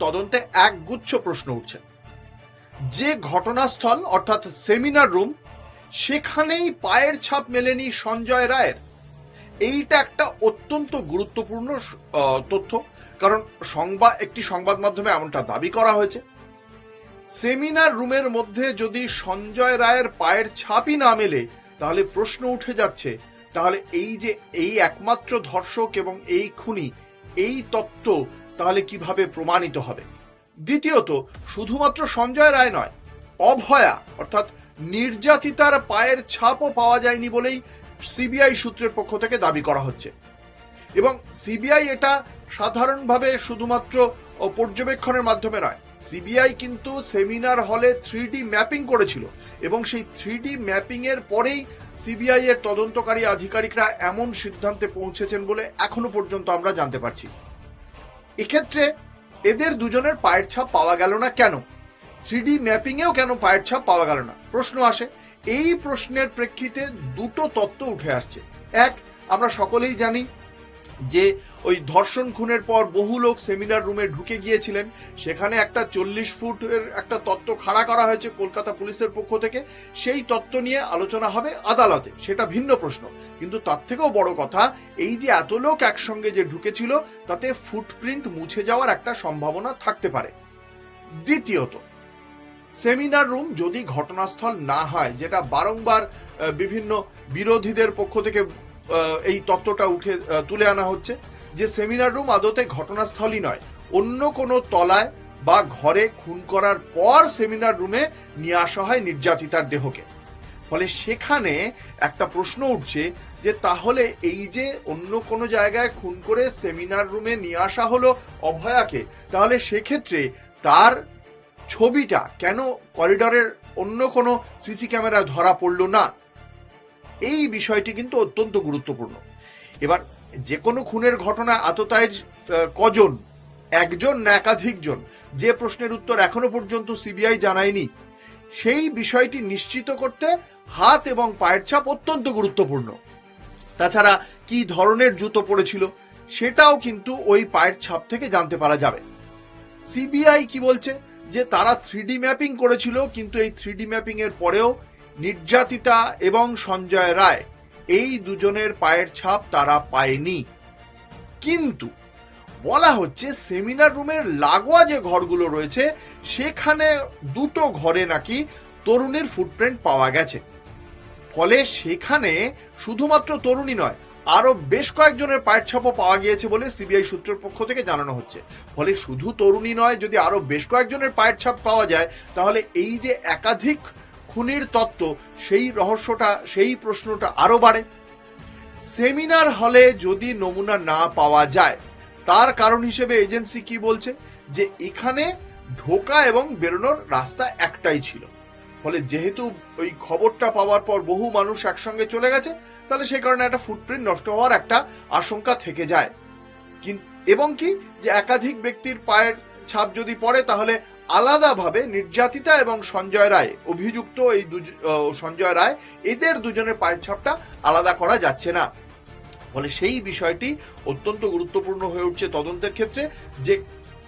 তদন্তে একগুচ্ছ প্রশ্ন উঠছে। যে ঘটনাস্থল অর্থাৎ সেমিনার রুম, সেখানেই পায়ের ছাপ মেলেনি সঞ্জয় রায়ের। এইটা একটা অত্যন্ত গুরুত্বপূর্ণ তথ্য, কারণ একটি সংবাদ মাধ্যমে এমনটা দাবি করা হয়েছে। সেমিনার রুমের মধ্যে যদি সঞ্জয় রায়ের পায়ের ছাপই না মেলে, তাহলে প্রশ্ন উঠে যাচ্ছে, তাহলে এই একমাত্র ধর্ষক এবং এই খুনি, এই তত্ত্ব তাহলে কিভাবে প্রমাণিত হবে? দ্বিতীয়ত, শুধুমাত্র সঞ্জয় রায় নয়, অভয়া অর্থাৎ নির্যাতিতার পায়ের ছাপও পাওয়া যায়নি বলেই সিবিআই সূত্রের পক্ষ থেকে দাবি করা হচ্ছে। এবং সিবিআই এটা সাধারণভাবে শুধুমাত্র পর্যবেক্ষণের মাধ্যমে নয়, সিবিআই কিন্তু সেমিনার হলে 3D ম্যাপিং করেছিল, এবং সেই 3D ম্যাপিং এর পরেই সিবিআই এর তদন্তকারী আধিকারিকরা এমন সিদ্ধান্তে পৌঁছেছেন বলে এখনো পর্যন্ত আমরা জানতে পারছি। এক্ষেত্রে এদের দুজনের পায়ের ছাপ পাওয়া গেল না কেন? 3D ম্যাপিংয়েও কেন পায়ের ছাপ পাওয়া গেল না? প্রশ্ন আসে। এই প্রশ্নের প্রেক্ষিতে দুটো তত্ত্ব উঠে আসছে। এক, আমরা সকলেই জানি যে ওই ধর্ষণ খুনের পর বহু লোক সেমিনার রুমে ঢুকে গিয়েছিলেন, সেখানে একটা 40 ফুটের একটা তত্ত্ব খাড়া করা হয়েছে কলকাতা পুলিশের পক্ষ থেকে। সেই তত্ত্ব নিয়ে আলোচনা হবে আদালতে, সেটা ভিন্ন প্রশ্ন। কিন্তু তার থেকেও বড় কথা, এই যে এত লোক একসঙ্গে যে ঢুকেছিল, তাতে ফুটপ্রিন্ট মুছে যাওয়ার একটা সম্ভাবনা থাকতে পারে। দ্বিতীয়ত, সেমিনার রুম যদি ঘটনাস্থল না হয়, যেটা বারংবার বিভিন্ন বিরোধীদের পক্ষ থেকে এই তত্ত্বটা তুলে আনা হচ্ছে, যে সেমিনার রুম আদতে ঘটনাস্থলই নয়, অন্য কোনো তলায় বা ঘরে খুন করার পর সেমিনার রুমে নিয়ে আসা হয় নির্যাতিতার দেহকে। ফলে সেখানে একটা প্রশ্ন উঠছে যে তাহলে এই যে অন্য কোনো জায়গায় খুন করে সেমিনার রুমে নিয়ে আসা হলো অভয়াকে, তাহলে সেক্ষেত্রে তার ছবিটা কেন করিডরের অন্য কোনো সিসি ক্যামেরায় ধরা পড়ল না? এই বিষয়টি কিন্তু অত্যন্ত গুরুত্বপূর্ণ। এবার যে কোনো খুনের ঘটনা আততায়ীর কজন, একজন না একাধিকজন, যে প্রশ্নের উত্তর এখনো পর্যন্ত সিবিআই জানায়নি, সেই বিষয়টি নিশ্চিত করতে হাত এবং পায়ের ছাপ অত্যন্ত গুরুত্বপূর্ণ। তাছাড়া কি ধরনের জুতো পড়েছিল, সেটাও কিন্তু ওই পায়ের ছাপ থেকে জানতে পারা যাবে। সিবিআই কি বলছে, যে তারা 3D ম্যাপিং করেছিল, কিন্তু এই 3D ম্যাপিং এর পরেও নির্যাতিতা এবং সঞ্জয় রায় এই দুজনের পায়ের ছাপ তারা পায়নি। কিন্তু বলা হচ্ছে সেমিনার রুমের লাগোয়া যে ঘরগুলো রয়েছে, সেখানে দুটো ঘরে নাকি তরুণীর ফুটপ্রিন্ট পাওয়া গেছে। ফলে সেখানে শুধুমাত্র তরুণী নয়, আরো বেশ কয়েকজনের পায়ের ছাপও পাওয়া গিয়েছে বলে সিবিআই সূত্রের পক্ষ থেকে জানানো হচ্ছে। ফলে শুধু তরুণী নয়, যদি আরো বেশ কয়েকজনের পায়ের ছাপ পাওয়া যায়, তাহলে এই যে একাধিক খুনির তত্ত্ব, সেই রহস্যটা, সেই প্রশ্নটা আরো বাড়ে। সেমিনার হলে যদি নমুনা না পাওয়া যায়, তার কারণ হিসেবে এজেন্সি কি বলছে, যে এখানে ঢোকা এবং বেরোনোর রাস্তা একটাই ছিল। ফলে যেহেতু ওই খবরটা পাওয়ার পর বহু মানুষ একসঙ্গে চলে গেছে, তাহলে সেই কারণে একটা ফুটপ্রিন্ট নষ্ট হওয়ার একটা আশঙ্কা থেকে যায়। এবং কি, যে একাধিক ব্যক্তির পায়ের ছাপ যদি পড়ে, তাহলে আলাদাভাবে নির্যাতিতা এবং সঞ্জয় রায়, অভিযুক্ত এই সঞ্জয় রায়, এদের দুজনের পায়ের ছাপটা আলাদা করা যাচ্ছে না। ফলে সেই বিষয়টি অত্যন্ত গুরুত্বপূর্ণ হয়ে উঠছে তদন্তের ক্ষেত্রে, যে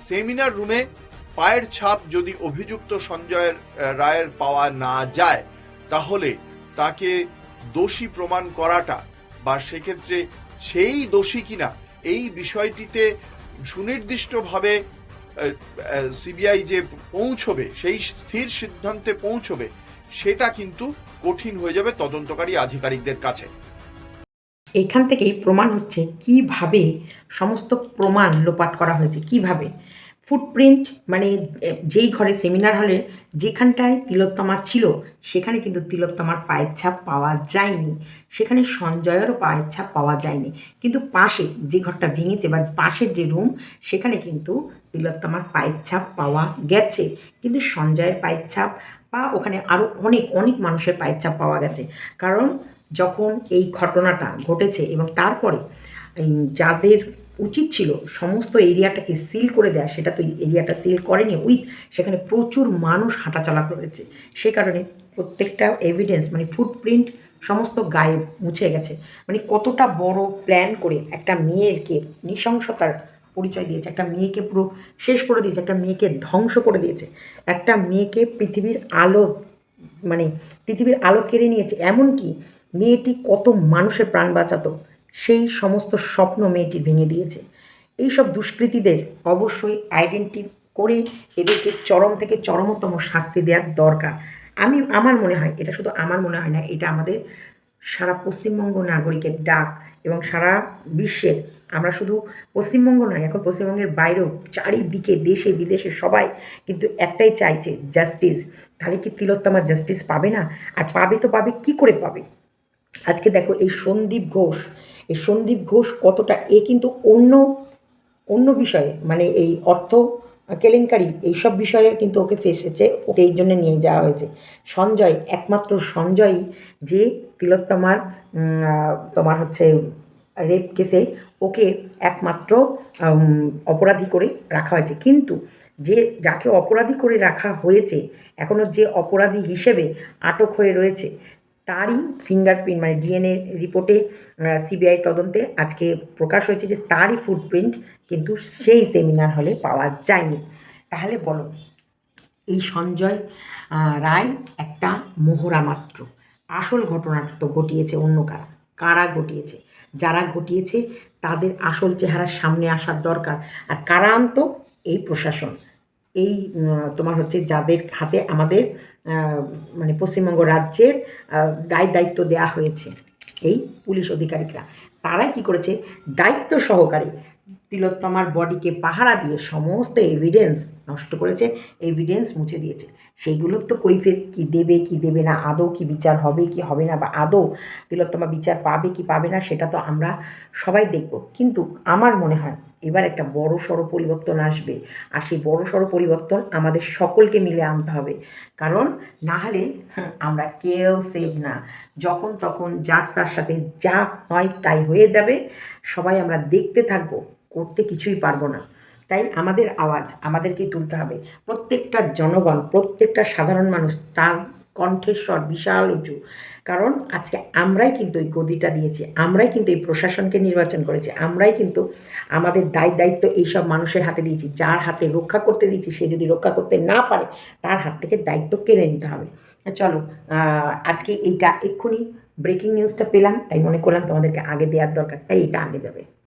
সেমিনার রুমে পায়ের ছাপ যদি অভিযুক্ত সঞ্জয় রায়ের পাওয়া না যায়, তাহলে তাকে দোষী প্রমাণ করাটা, বা সেক্ষেত্রে সেই দোষী কিনা, এই বিষয়টিতে সুনির্দিষ্টভাবে সিবিআই যে পৌঁছবে, সেই স্থির সিদ্ধান্তে পৌঁছবে, সেটা কিন্তু কঠিন হয়ে যাবে তদন্তকারী আধিকারিকদের কাছে। এখান থেকেই প্রমাণ হচ্ছে কিভাবে সমস্ত প্রমাণ লোপাট করা হয়েছে। কিভাবে ফুটপ্রিন্ট, মানে যেই ঘরে সেমিনার হলে যেখানটায় তিলোত্তমা ছিল, সেখানে কিন্তু তিলোত্তমার পায়ের ছাপ পাওয়া যায়নি, সেখানে সঞ্জয়েরও পায়ের ছাপ পাওয়া যায়নি। কিন্তু পাশে যে ঘরটা ভেঙেছে বা পাশের যে রুম, সেখানে কিন্তু তিলোত্তমার পায়ের ছাপ পাওয়া গেছে, কিন্তু সঞ্জয়ের পায়ের ছাপ বা ওখানে আরও অনেক অনেক মানুষের পায়ের ছাপ পাওয়া গেছে। কারণ যখন এই ঘটনাটা ঘটেছে এবং তারপরে যাদের উচিত ছিল সমস্ত এরিয়াটাকে সিল করে দেওয়া, সেটা তো এরিয়াটা সিল করেনি, সেখানে প্রচুর মানুষ হাঁটাচলা করেছে, সে কারণে প্রত্যেকটা এভিডেন্স, মানে ফুটপ্রিন্ট সমস্ত গায়ে মুছে গেছে। মানে কতটা বড় প্ল্যান করে একটা মেয়েকে নৃশংসতার পরিচয় দিয়েছে, একটা মেয়েকে পুরো শেষ করে দিয়েছে, একটা মেয়েকে ধ্বংস করে দিয়েছে, একটা মেয়েকে পৃথিবীর আলো মানে পৃথিবীর আলো কেড়ে নিয়েছে। এমনকি মেয়েটি কত মানুষের প্রাণ বাঁচাতো সেই সমস্ত স্বপ্ন মেয়েটি ভেঙে দিয়েছে। এই সব দুষ্কৃতীদের অবশ্যই আইডেন্টি করে এদেরকে চরম থেকে চরমতম শাস্তি দেওয়ার দরকার। আমার মনে হয়, এটা শুধু আমার মনে হয় না, এটা আমাদের সারা পশ্চিমবঙ্গ নাগরিকের ডাক এবং সারা বিশ্বের, আমরা শুধু পশ্চিমবঙ্গ নয়, এখন পশ্চিমবঙ্গের বাইরেও চারিদিকে দেশে বিদেশে সবাই কিন্তু একটাই চাইছে, জাস্টিস। তাহলে কি তিলোত্তমা জাস্টিস পাবে না? আর পাবে তো পাবে, কি করে পাবে? আজকে দেখো এই সন্দীপ ঘোষ কতটা, কিন্তু অন্য অন্য বিষয়ে, মানে এই অর্থ কেলেঙ্কারি এইসব বিষয়ে কিন্তু ওকে ফেঁসেছে, ওকে এই জন্য নিয়ে যাওয়া হয়েছে। একমাত্র সঞ্জয়ই যে তিলোত্তমার তোমার হচ্ছে রেপ কেসে ওকে একমাত্র অপরাধী করে রাখা হয়েছে। কিন্তু যাকে অপরাধী করে রাখা হয়েছে, এখনও যে অপরাধী হিসেবে আটক হয়ে রয়েছে, তারই ফিঙ্গারপ্রিন্ট মানে ডিএনএ রিপোর্টে সিবিআই তদন্তে আজকে প্রকাশ হয়েছে যে তারই ফুটপ্রিন্ট কিন্তু সেই সেমিনার হলে পাওয়া যায়নি। তাহলে বলো, এই সঞ্জয় রায় একটা মোহরা মাত্র, আসল ঘটনাটা তো ঘটিয়েছে অন্য কারা ঘটিয়েছে? যারা ঘটিয়েছে তাদের আসল চেহারা সামনে আসার দরকার। আর কারা আনতো? এই প্রশাসন, এই তোমার হচ্ছে যাদের হাতে আমাদের মানে পশ্চিমবঙ্গ রাজ্যের দায়িত্ব দেওয়া হয়েছে, এই পুলিশ আধিকারিকরা, তারাই কি করেছে? দায়িত্ব সহকারে তিলোত্তমার বডিকে পাহারা দিয়ে সমস্ত এভিডেন্স নষ্ট করেছে, এভিডেন্স মুছে দিয়েছে। সেইগুলোর তো কৈফিয়ত কি দেবে কি দেবে না, আদৌ কি বিচার হবে কি হবে না, বা আদৌ তিলোত্তমা বিচার পাবে কি পাবে না, সেটা তো আমরা সবাই দেখব। কিন্তু আমার মনে হয় এবার একটা বড়সড় পরিবর্তন আসবে, আর সেই বড়সড় পরিবর্তন আমাদের সকলকে মিলে আনতে হবে। কারণ না হলে আমরা কেউ সেভ না। যখন তখন যার তার সাথে যা হয় তাই হয়ে যাবে, সবাই আমরা দেখতে থাকবো, করতে কিছুই পারবো না। তাই আমাদের আওয়াজ আমাদেরকে তুলতে হবে। প্রত্যেকটা জনগণ, প্রত্যেকটা সাধারণ মানুষ, তার কণ্ঠস্বর বিশাল উঁচু। কারণ আজকে আমরাই কিন্তু এই গদিটা দিয়েছি, আমরাই কিন্তু এই প্রশাসনকে নির্বাচন করেছি, আমরাই কিন্তু আমাদের দায়িত্ব এইসব মানুষের হাতে দিয়েছি। যার হাতে রক্ষা করতে দিয়েছি, সে যদি রক্ষা করতে না পারে, তার হাত থেকে দায়িত্ব কেড়ে নিতে হবে। চলো, আজকে এইটা এক্ষুনি ব্রেকিং নিউজটা পেলাম, তাই মনে করলাম তোমাদেরকে আগে দেওয়ার দরকার, তাই এটা আগে যাবে।